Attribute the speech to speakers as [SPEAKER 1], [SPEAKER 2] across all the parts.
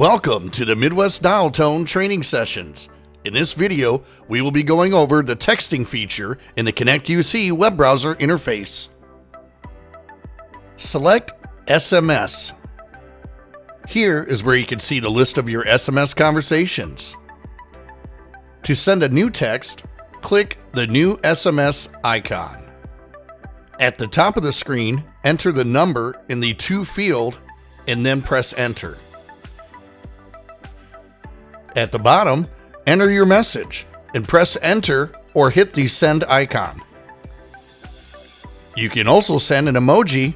[SPEAKER 1] Welcome to the Midwest Dial Tone training sessions. In this video, we will be going over the texting feature in the ConnectUC web browser interface. Select SMS. Here is where you can see the list of your SMS conversations. To send a new text, click the new SMS icon. At the top of the screen, enter the number in the To field and then press enter. At the bottom, enter your message and press enter or hit the send icon. You can also send an emoji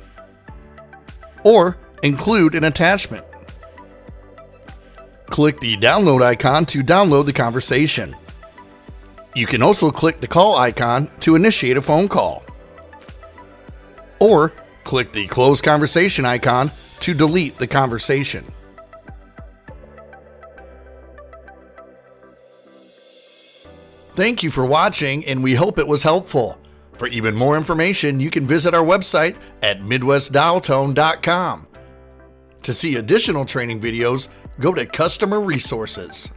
[SPEAKER 1] or include an attachment. Click the download icon to download the conversation. You can also click the call icon to initiate a phone call. Or click the close conversation icon to delete the conversation. Thank you for watching, and we hope it was helpful. For even more information, you can visit our website at midwestdialtone.com. To see additional training videos, go to Customer Resources.